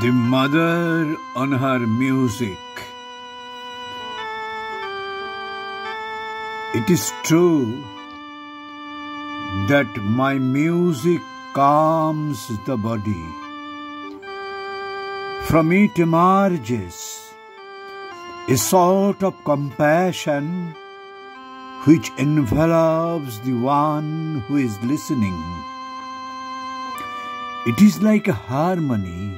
The mother on her music. It is true that my music calms the body. From it emerges a sort of compassion which envelops the one who is listening. It is like a harmony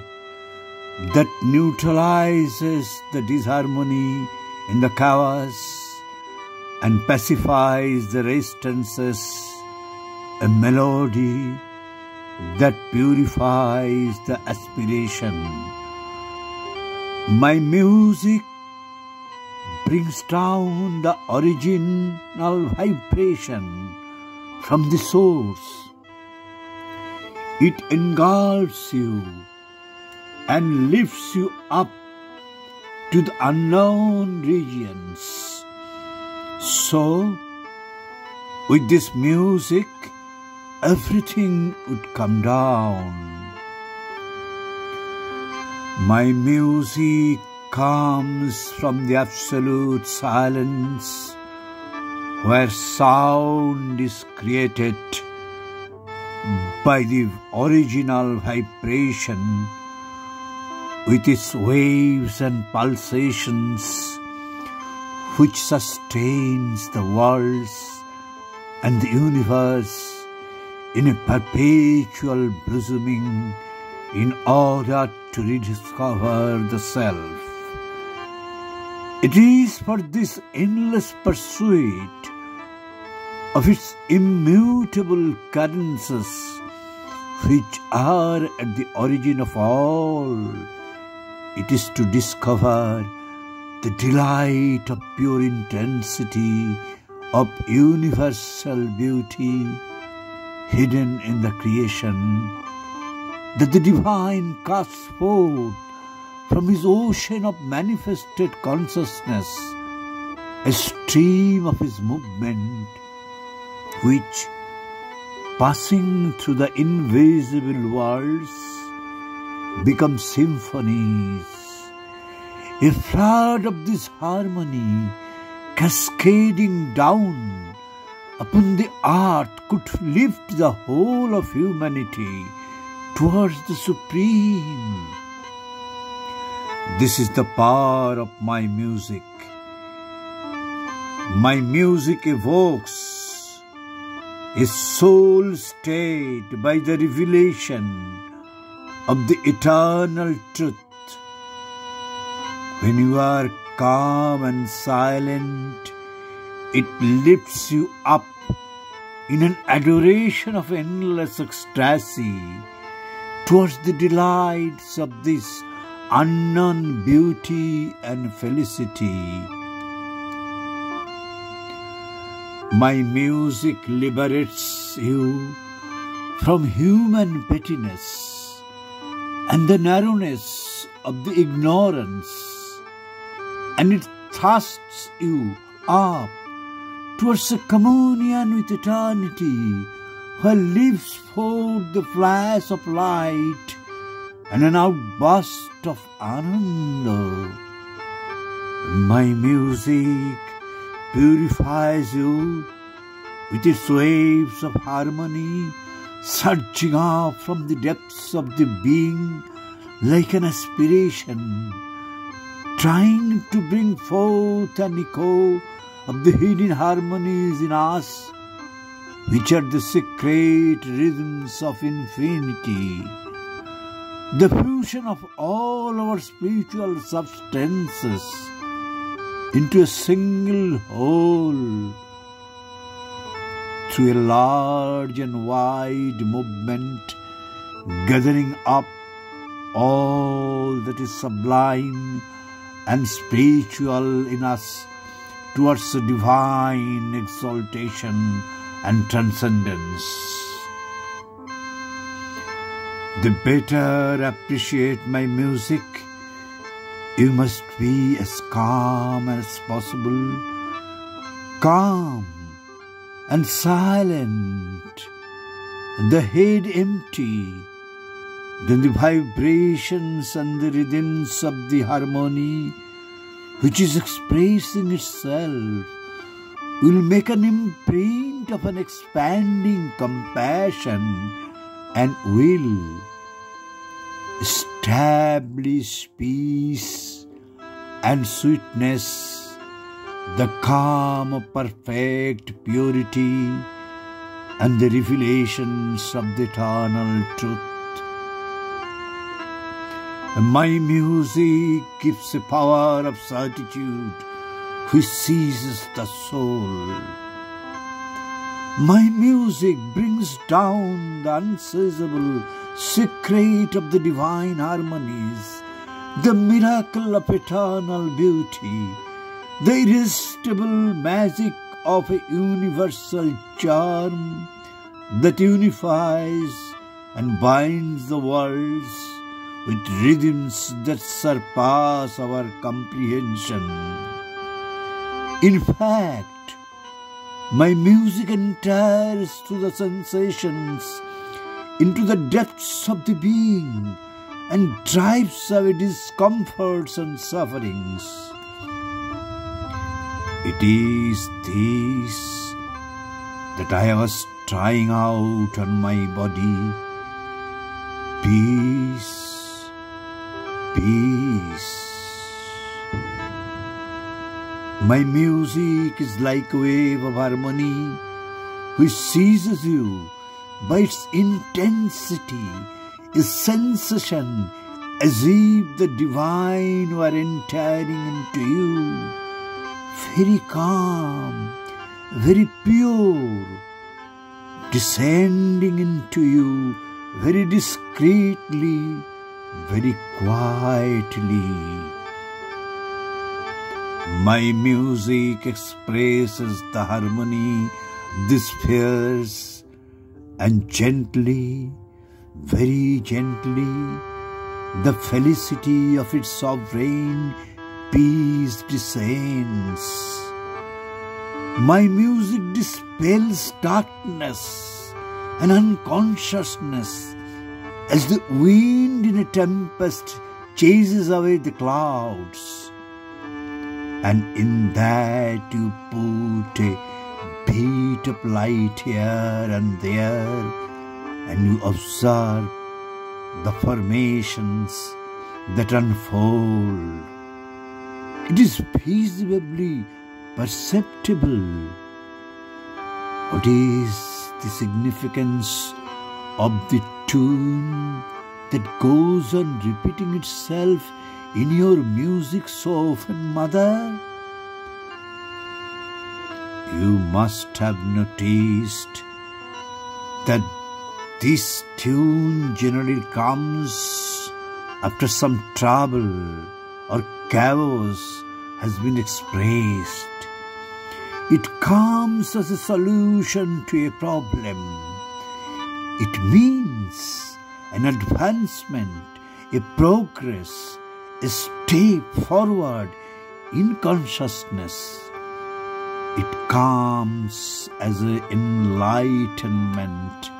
that neutralizes the disharmony in the chaos and pacifies the resistances, a melody that purifies the aspiration. My music brings down the original vibration from the source. It engulfs you and lifts you up to the unknown regions. So, with this music, everything would come down. My music comes from the absolute silence where sound is created by the original vibration with its waves and pulsations which sustains the worlds and the universe in a perpetual blossoming in order to rediscover the self. It is for this endless pursuit of its immutable cadences which are at the origin of all. It is to discover the delight of pure intensity, of universal beauty hidden in the creation, that the divine casts forth from his ocean of manifested consciousness a stream of his movement which, passing through the invisible worlds, become symphonies. A flood of this harmony cascading down upon the earth could lift the whole of humanity towards the Supreme. This is the power of my music. My music evokes a soul state by the revelation of the eternal truth. When you are calm and silent, it lifts you up in an adoration of endless ecstasy towards the delights of this unknown beauty and felicity. My music liberates you from human pettiness and the narrowness of the ignorance, and it thrusts you up towards a communion with eternity, where lives forth the flash of light and an outburst of ananda. My music purifies you with its waves of harmony, surging up from the depths of the being like an aspiration, trying to bring forth an echo of the hidden harmonies in us, which are the secret rhythms of infinity, the fusion of all our spiritual substances into a single whole through a large and wide movement, gathering up all that is sublime and spiritual in us towards a divine exaltation and transcendence. The better appreciate my music, you must be as calm as possible, calm and silent, the head empty, then the vibrations and the rhythms of the harmony, which is expressing itself, will make an imprint of an expanding compassion and will establish peace and sweetness, the calm of perfect purity and the revelations of the eternal truth. My music gives a power of certitude which seizes the soul. My music brings down the unseizable secret of the divine harmonies, the miracle of eternal beauty, the irresistible magic of a universal charm that unifies and binds the worlds with rhythms that surpass our comprehension. In fact, my music enters through the sensations into the depths of the being and drives away discomforts and sufferings. It is this that I was trying out on my body. Peace, peace. My music is like a wave of harmony which seizes you by its intensity, a sensation as if the divine were entering into you, very calm, very pure, descending into you very discreetly, very quietly. My music expresses the harmony, the spheres, and gently, very gently, the felicity of its sovereign peace descends. My music dispels darkness and unconsciousness as the wind in a tempest chases away the clouds. And in that you put a beat of light here and there, and you observe the formations that unfold. It is visibly perceptible. What is the significance of the tune that goes on repeating itself in your music so often, Mother? You must have noticed that this tune generally comes after some trouble or chaos has been expressed. It comes as a solution to a problem. It means an advancement, a progress, a step forward in consciousness. It comes as an enlightenment.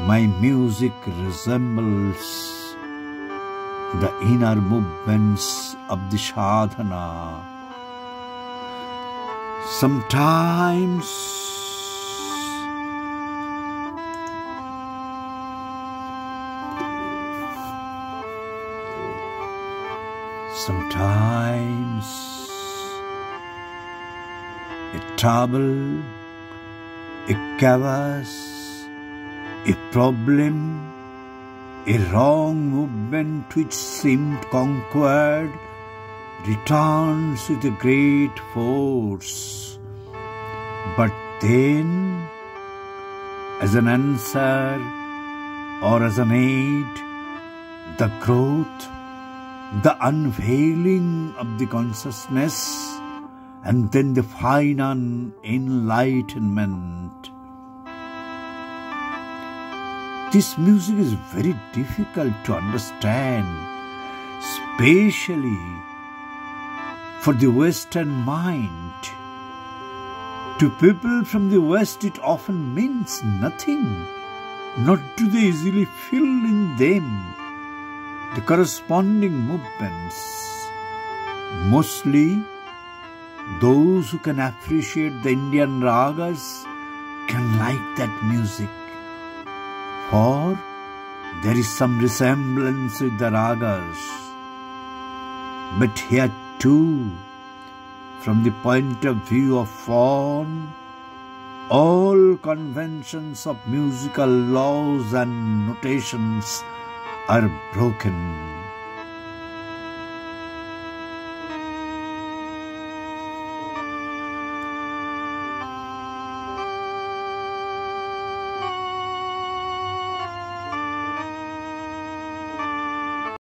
My music resembles the inner movements of the sadhana. Sometimes a trouble, a chaos, a problem, a wrong movement which seemed conquered returns with a great force. But then, as an answer or as an aid, the growth, the unveiling of the consciousness, and then the final enlightenment. This music is very difficult to understand, especially for the Western mind. To people from the West, it often means nothing. nor do they easily fill in them the corresponding movements. Mostly, those who can appreciate the Indian ragas can like that music, for there is some resemblance with the ragas. But here too, from the point of view of form, all conventions of musical laws and notations are broken.